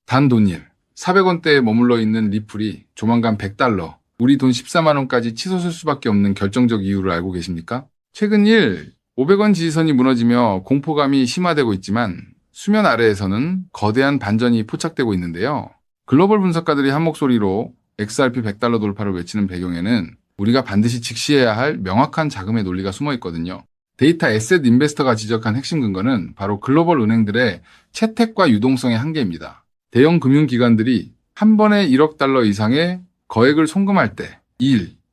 단돈일 400원대에 머물러 있는 리플이 조만간 100달러, 우리 돈 14만 원까지 치솟을 수밖에 없는 결정적 이유를 알고 계십니까? 최근 500원 지지선이 무너지며 공포감이 심화되고 있지만 수면 아래에서는 거대한 반전이 포착되고 있는데요. 글로벌 분석가들이 한 목소리로 XRP 100달러 돌파를 외치는 배경에는 우리가 반드시 직시해야 할 명확한 자금의 논리가 숨어 있거든요. 데이터 에셋 인베스터가 지적한 핵심 근거는 바로 글로벌 은행들의 채택과 유동성의 한계입니다. 대형 금융기관들이 한 번에 1억 달러 이상의 거액을 송금할 때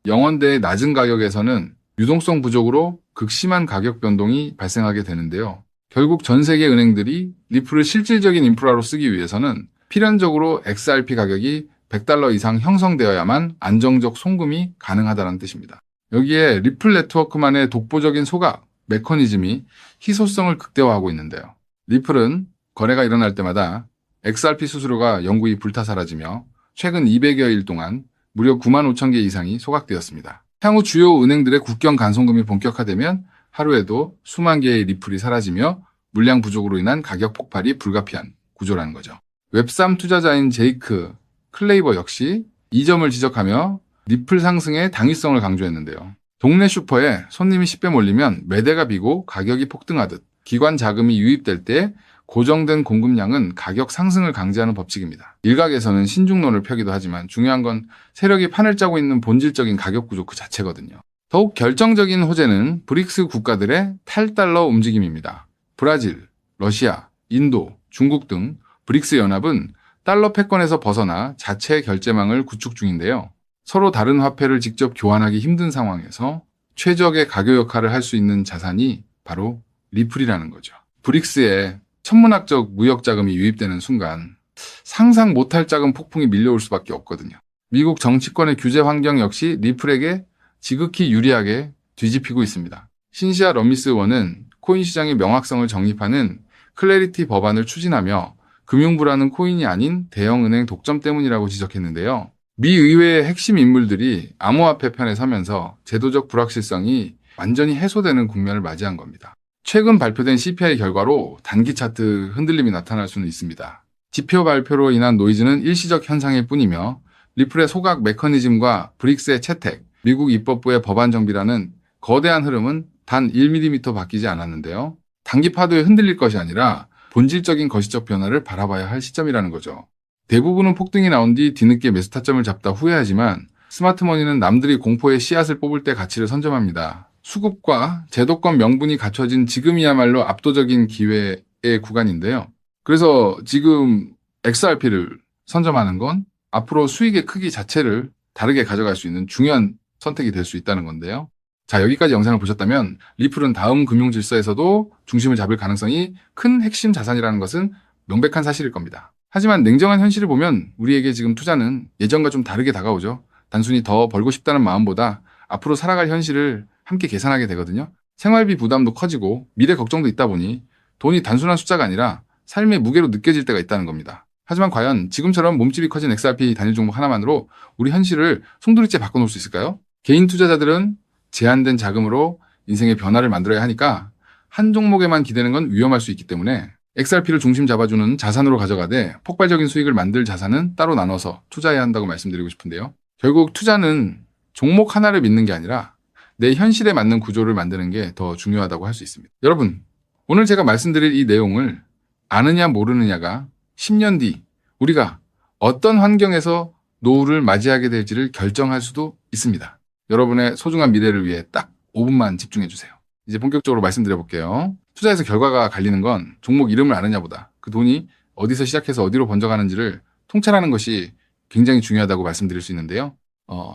영원대의 낮은 가격에서는 유동성 부족으로 극심한 가격 변동이 발생하게 되는데요. 결국 전 세계 은행들이 리플을 실질적인 인프라로 쓰기 위해서는 필연적으로 XRP 가격이 100달러 이상 형성되어야만 안정적 송금이 가능하다는 뜻입니다. 여기에 리플 네트워크만의 독보적인 소각 메커니즘이 희소성을 극대화하고 있는데요. 리플은 거래가 일어날 때마다 XRP 수수료가 영구히 불타 사라지며 최근 200여일 동안 무려 9만 5천 개 이상이 소각되었습니다. 향후 주요 은행들의 국경 간송금이 본격화되면 하루에도 수만 개의 리플이 사라지며 물량 부족으로 인한 가격 폭발이 불가피한 구조라는 거죠. 웹3 투자자인 제이크 클레이버 역시 이 점을 지적하며 리플 상승의 당위성을 강조했는데요. 동네 슈퍼에 손님이 10배 몰리면 매대가 비고 가격이 폭등하듯 기관 자금이 유입될 때 고정된 공급량은 가격 상승을 강제하는 법칙입니다. 일각에서는 신중론을 펴기도 하지만 중요한 건 세력이 판을 짜고 있는 본질적인 가격 구조 그 자체거든요. 더욱 결정적인 호재는 브릭스 국가들의 탈달러 움직임입니다. 브라질, 러시아, 인도, 중국 등 브릭스 연합은 달러 패권에서 벗어나 자체 결제망을 구축 중인데요. 서로 다른 화폐를 직접 교환하기 힘든 상황에서 최적의 가교 역할을 할 수 있는 자산이 바로 리플이라는 거죠. 브릭스에 천문학적 무역 자금이 유입되는 순간 상상 못할 작은 폭풍이 밀려올 수밖에 없거든요. 미국 정치권의 규제 환경 역시 리플에게 지극히 유리하게 뒤집히고 있습니다. 신시아 러미스 원은 코인 시장의 명확성을 정립하는 클래리티 법안을 추진하며 금융부라는 코인이 아닌 대형은행 독점 때문이라고 지적했는데요. 미 의회의 핵심 인물들이 암호화폐 편에 서면서 제도적 불확실성이 완전히 해소되는 국면을 맞이한 겁니다. 최근 발표된 CPI 결과로 단기 차트 흔들림이 나타날 수는 있습니다. 지표 발표로 인한 노이즈는 일시적 현상일 뿐이며 리플의 소각 메커니즘과 브릭스의 채택, 미국 입법부의 법안 정비라는 거대한 흐름은 단 1mm 바뀌지 않았는데요. 단기 파도에 흔들릴 것이 아니라 본질적인 거시적 변화를 바라봐야 할 시점이라는 거죠. 대부분은 폭등이 나온 뒤 뒤늦게 매수 타점을 잡다 후회하지만 스마트머니는 남들이 공포의 씨앗을 뽑을 때 가치를 선점합니다. 수급과 제도권 명분이 갖춰진 지금이야말로 압도적인 기회의 구간인데요. 그래서 지금 XRP를 선점하는 건 앞으로 수익의 크기 자체를 다르게 가져갈 수 있는 중요한 선택이 될 수 있다는 건데요. 자, 여기까지 영상을 보셨다면 리플은 다음 금융 질서에서도 중심을 잡을 가능성이 큰 핵심 자산이라는 것은 명백한 사실일 겁니다. 하지만 냉정한 현실을 보면 우리에게 지금 투자는 예전과 좀 다르게 다가오죠. 단순히 더 벌고 싶다는 마음보다 앞으로 살아갈 현실을 함께 계산하게 되거든요. 생활비 부담도 커지고 미래 걱정도 있다 보니 돈이 단순한 숫자가 아니라 삶의 무게로 느껴질 때가 있다는 겁니다. 하지만 과연 지금처럼 몸집이 커진 XRP 단일 종목 하나만으로 우리 현실을 송두리째 바꿔놓을 수 있을까요? 개인 투자자들은 제한된 자금으로 인생의 변화를 만들어야 하니까 한 종목에만 기대는 건 위험할 수 있기 때문에 XRP를 중심 잡아주는 자산으로 가져가되 폭발적인 수익을 만들 자산은 따로 나눠서 투자해야 한다고 말씀드리고 싶은데요. 결국 투자는 종목 하나를 믿는 게 아니라 내 현실에 맞는 구조를 만드는 게 더 중요하다고 할 수 있습니다. 여러분, 오늘 제가 말씀드릴 이 내용을 아느냐 모르느냐가 10년 뒤 우리가 어떤 환경에서 노후를 맞이하게 될지를 결정할 수도 있습니다. 여러분의 소중한 미래를 위해 딱 5분만 집중해 주세요. 이제 본격적으로 말씀드려 볼게요. 투자에서 결과가 갈리는 건 종목 이름을 아느냐보다 그 돈이 어디서 시작해서 어디로 번져가는지를 통찰하는 것이 굉장히 중요하다고 말씀드릴 수 있는데요.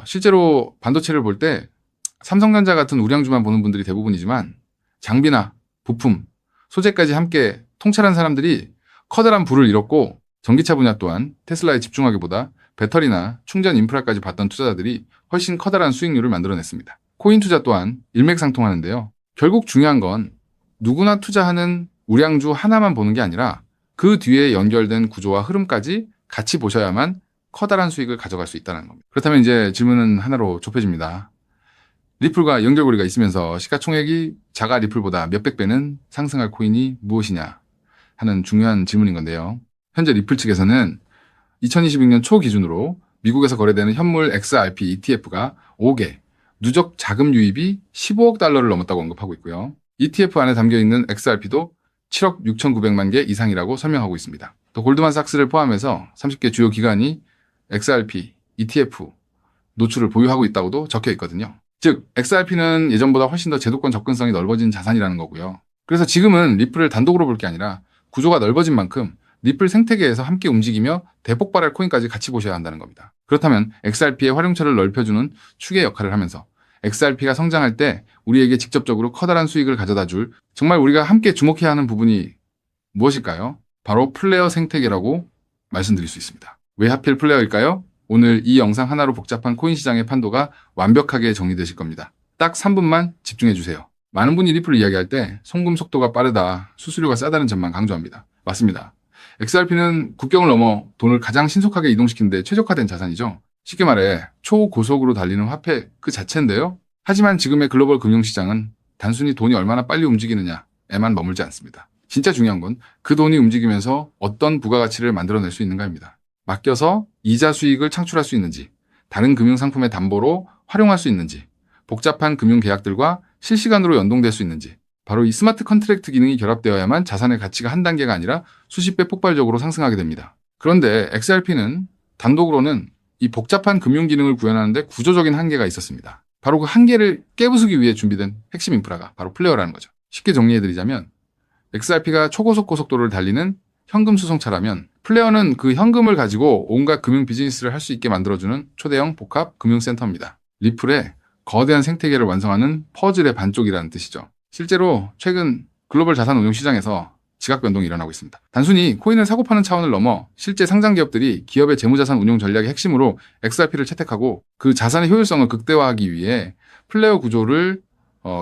실제로 반도체를 볼 때 삼성전자 같은 우량주만 보는 분들이 대부분이지만 장비나 부품, 소재까지 함께 통찰한 사람들이 커다란 부를 잃었고 전기차 분야 또한 테슬라에 집중하기보다 배터리나 충전 인프라까지 봤던 투자자들이 훨씬 커다란 수익률을 만들어냈습니다. 코인 투자 또한 일맥상통하는데요. 결국 중요한 건 누구나 투자하는 우량주 하나만 보는 게 아니라 그 뒤에 연결된 구조와 흐름까지 같이 보셔야만 커다란 수익을 가져갈 수 있다는 겁니다. 그렇다면 이제 질문은 하나로 좁혀집니다. 리플과 연결고리가 있으면서 시가총액이 자가 리플보다 몇백 배는 상승할 코인이 무엇이냐 하는 중요한 질문인 건데요. 현재 리플 측에서는 2026년 초 기준으로 미국에서 거래되는 현물 XRP ETF가 5개, 누적 자금 유입이 15억 달러를 넘었다고 언급하고 있고요. ETF 안에 담겨있는 XRP도 7억 6,900만 개 이상이라고 설명하고 있습니다. 또 골드만삭스를 포함해서 30개 주요 기관이 XRP, ETF 노출을 보유하고 있다고도 적혀 있거든요. 즉, XRP는 예전보다 훨씬 더 제도권 접근성이 넓어진 자산이라는 거고요. 그래서 지금은 리플을 단독으로 볼 게 아니라 구조가 넓어진 만큼 리플 생태계에서 함께 움직이며 대폭발할 코인까지 같이 보셔야 한다는 겁니다. 그렇다면 XRP의 활용처를 넓혀주는 축의 역할을 하면서 XRP가 성장할 때 우리에게 직접적으로 커다란 수익을 가져다 줄 정말 우리가 함께 주목해야 하는 부분이 무엇일까요? 바로 플레이어 생태계라고 말씀드릴 수 있습니다. 왜 하필 플레이어일까요? 오늘 이 영상 하나로 복잡한 코인 시장의 판도가 완벽하게 정리되실 겁니다. 딱 3분만 집중해 주세요. 많은 분이 리플을 이야기할 때 송금 속도가 빠르다, 수수료가 싸다는 점만 강조합니다. 맞습니다. XRP는 국경을 넘어 돈을 가장 신속하게 이동시키는 데 최적화된 자산이죠. 쉽게 말해 초고속으로 달리는 화폐 그 자체인데요. 하지만 지금의 글로벌 금융시장은 단순히 돈이 얼마나 빨리 움직이느냐에만 머물지 않습니다. 진짜 중요한 건 그 돈이 움직이면서 어떤 부가가치를 만들어낼 수 있는가입니다. 맡겨서 이자 수익을 창출할 수 있는지, 다른 금융상품의 담보로 활용할 수 있는지, 복잡한 금융계약들과 실시간으로 연동될 수 있는지, 바로 이 스마트 컨트랙트 기능이 결합되어야만 자산의 가치가 한 단계가 아니라 수십 배 폭발적으로 상승하게 됩니다. 그런데 XRP는 단독으로는 이 복잡한 금융 기능을 구현하는데 구조적인 한계가 있었습니다. 바로 그 한계를 깨부수기 위해 준비된 핵심 인프라가 바로 플레이어라는 거죠. 쉽게 정리해드리자면 XRP가 초고속 고속도로를 달리는 현금 수송차라면 플레이어는 그 현금을 가지고 온갖 금융 비즈니스를 할 수 있게 만들어주는 초대형 복합 금융센터입니다. 리플의 거대한 생태계를 완성하는 퍼즐의 반쪽이라는 뜻이죠. 실제로 최근 글로벌 자산 운용 시장에서 지각 변동이 일어나고 있습니다. 단순히 코인을 사고 파는 차원을 넘어 실제 상장 기업들이 기업의 재무자산 운용 전략의 핵심으로 XRP를 채택하고 그 자산의 효율성을 극대화하기 위해 플레이어 구조를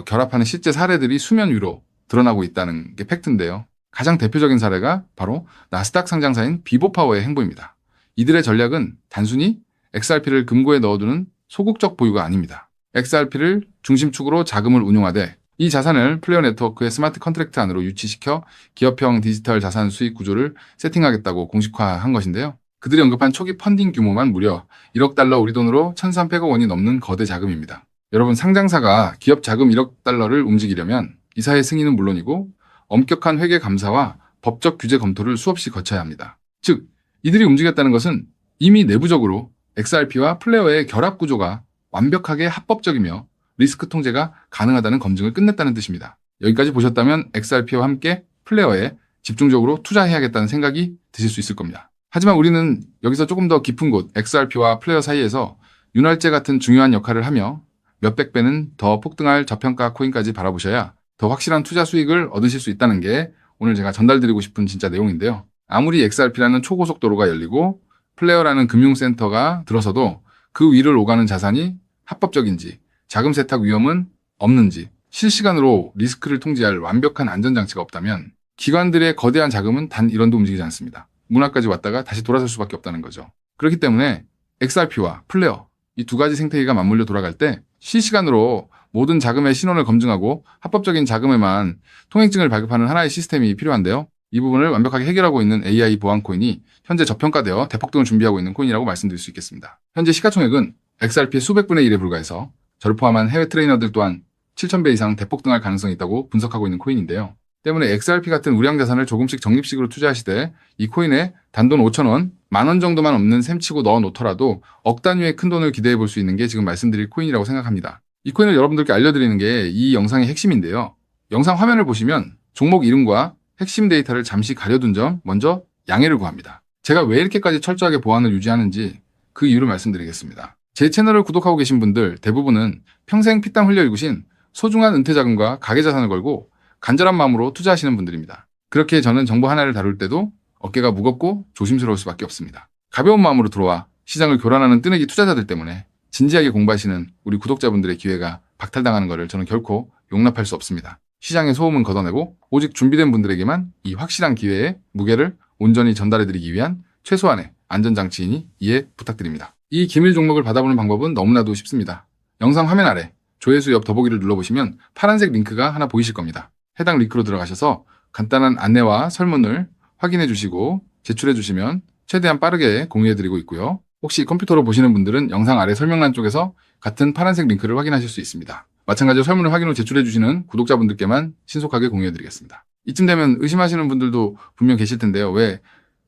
결합하는 실제 사례들이 수면 위로 드러나고 있다는 게 팩트인데요. 가장 대표적인 사례가 바로 나스닥 상장사인 비보파워의 행보입니다. 이들의 전략은 단순히 XRP를 금고에 넣어두는 소극적 보유가 아닙니다. XRP를 중심축으로 자금을 운용하되 이 자산을 플레이어 네트워크의 스마트 컨트랙트 안으로 유치시켜 기업형 디지털 자산 수익 구조를 세팅하겠다고 공식화한 것인데요. 그들이 언급한 초기 펀딩 규모만 무려 1억 달러 우리 돈으로 1,300억 원이 넘는 거대 자금입니다. 여러분, 상장사가 기업 자금 1억 달러를 움직이려면 이사의 승인은 물론이고 엄격한 회계 감사와 법적 규제 검토를 수없이 거쳐야 합니다. 즉, 이들이 움직였다는 것은 이미 내부적으로 XRP와 플레이어의 결합 구조가 완벽하게 합법적이며 리스크 통제가 가능하다는 검증을 끝냈다는 뜻입니다. 여기까지 보셨다면 XRP와 함께 플레이어에 집중적으로 투자해야겠다는 생각이 드실 수 있을 겁니다. 하지만 우리는 여기서 조금 더 깊은 곳 XRP와 플레이어 사이에서 윤활제 같은 중요한 역할을 하며 몇백 배는 더 폭등할 저평가 코인까지 바라보셔야 더 확실한 투자 수익을 얻으실 수 있다는 게 오늘 제가 전달드리고 싶은 진짜 내용인데요. 아무리 XRP라는 초고속도로가 열리고 플레이어라는 금융센터가 들어서도 그 위를 오가는 자산이 합법적인지, 자금 세탁 위험은 없는지, 실시간으로 리스크를 통제할 완벽한 안전장치가 없다면 기관들의 거대한 자금은 단 1원도 움직이지 않습니다. 문화까지 왔다가 다시 돌아설 수밖에 없다는 거죠. 그렇기 때문에 XRP와 플레이어, 이 두 가지 생태계가 맞물려 돌아갈 때 실시간으로 모든 자금의 신원을 검증하고 합법적인 자금에만 통행증을 발급하는 하나의 시스템이 필요한데요. 이 부분을 완벽하게 해결하고 있는 AI 보안 코인이 현재 저평가되어 대폭등을 준비하고 있는 코인이라고 말씀드릴 수 있겠습니다. 현재 시가총액은 XRP의 수백 분의 1에 불과해서 저를 포함한 해외 트레이너들 또한 7,000배 이상 대폭등할 가능성이 있다고 분석하고 있는 코인인데요. 때문에 XRP 같은 우량 자산을 조금씩 적립식으로 투자하시되 이 코인에 단돈 5,000원, 10,000원 정도만 없는 셈치고 넣어 놓더라도 억 단위의 큰 돈을 기대해 볼 수 있는 게 지금 말씀드릴 코인이라고 생각합니다. 이 코인을 여러분들께 알려드리는 게 이 영상의 핵심인데요. 영상 화면을 보시면 종목 이름과 핵심 데이터를 잠시 가려둔 점 먼저 양해를 구합니다. 제가 왜 이렇게까지 철저하게 보안을 유지하는지 그 이유를 말씀드리겠습니다. 제 채널을 구독하고 계신 분들 대부분은 평생 피땀 흘려 일구신 소중한 은퇴자금과 가계자산을 걸고 간절한 마음으로 투자하시는 분들입니다. 그렇게 저는 정보 하나를 다룰 때도 어깨가 무겁고 조심스러울 수밖에 없습니다. 가벼운 마음으로 들어와 시장을 교란하는 뜨내기 투자자들 때문에 진지하게 공부하시는 우리 구독자분들의 기회가 박탈당하는 것을 저는 결코 용납할 수 없습니다. 시장의 소음은 걷어내고 오직 준비된 분들에게만 이 확실한 기회의 무게를 온전히 전달해드리기 위한 최소한의 안전장치이니 이해 부탁드립니다. 이 기밀 종목을 받아보는 방법은 너무나도 쉽습니다. 영상 화면 아래 조회수 옆 더보기를 눌러보시면 파란색 링크가 하나 보이실 겁니다. 해당 링크로 들어가셔서 간단한 안내와 설문을 확인해 주시고 제출해 주시면 최대한 빠르게 공유해드리고 있고요. 혹시 컴퓨터로 보시는 분들은 영상 아래 설명란 쪽에서 같은 파란색 링크를 확인하실 수 있습니다. 마찬가지로 설문을 확인 후 제출해주시는 구독자분들께만 신속하게 공유해드리겠습니다. 이쯤 되면 의심하시는 분들도 분명 계실 텐데요. 왜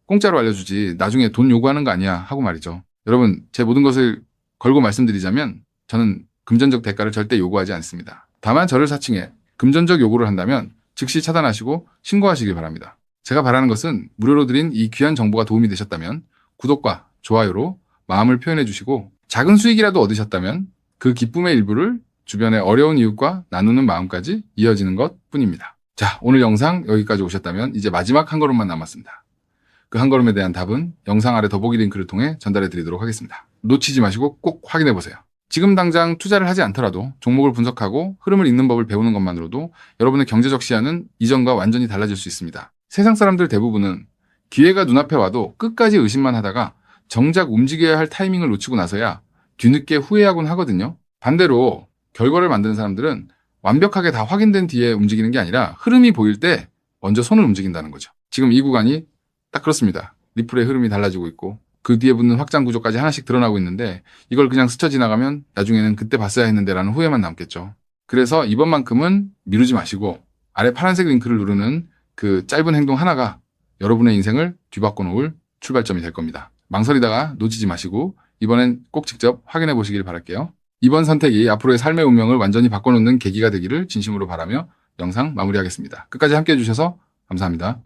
공짜로 알려주지 나중에 돈 요구하는 거 아니야 하고 말이죠. 여러분, 제 모든 것을 걸고 말씀드리자면 저는 금전적 대가를 절대 요구하지 않습니다. 다만 저를 사칭해 금전적 요구를 한다면 즉시 차단하시고 신고하시길 바랍니다. 제가 바라는 것은 무료로 드린 이 귀한 정보가 도움이 되셨다면 구독과 좋아요로 마음을 표현해 주시고 작은 수익이라도 얻으셨다면 그 기쁨의 일부를 주변의 어려운 이웃과 나누는 마음까지 이어지는 것 뿐입니다. 자, 오늘 영상 여기까지 오셨다면 이제 마지막 한 걸음만 남았습니다. 그 한 걸음에 대한 답은 영상 아래 더보기 링크를 통해 전달해 드리도록 하겠습니다. 놓치지 마시고 꼭 확인해 보세요. 지금 당장 투자를 하지 않더라도 종목을 분석하고 흐름을 읽는 법을 배우는 것만으로도 여러분의 경제적 시야는 이전과 완전히 달라질 수 있습니다. 세상 사람들 대부분은 기회가 눈앞에 와도 끝까지 의심만 하다가 정작 움직여야 할 타이밍을 놓치고 나서야 뒤늦게 후회하곤 하거든요. 반대로 결과를 만드는 사람들은 완벽하게 다 확인된 뒤에 움직이는 게 아니라 흐름이 보일 때 먼저 손을 움직인다는 거죠. 지금 이 구간이 딱 그렇습니다. 리플의 흐름이 달라지고 있고 그 뒤에 붙는 확장 구조까지 하나씩 드러나고 있는데 이걸 그냥 스쳐 지나가면 나중에는 그때 봤어야 했는데 라는 후회만 남겠죠. 그래서 이번만큼은 미루지 마시고 아래 파란색 링크를 누르는 그 짧은 행동 하나가 여러분의 인생을 뒤바꿔 놓을 출발점이 될 겁니다. 망설이다가 놓치지 마시고 이번엔 꼭 직접 확인해 보시길 바랄게요. 이번 선택이 앞으로의 삶의 운명을 완전히 바꿔놓는 계기가 되기를 진심으로 바라며 영상 마무리하겠습니다. 끝까지 함께해 주셔서 감사합니다.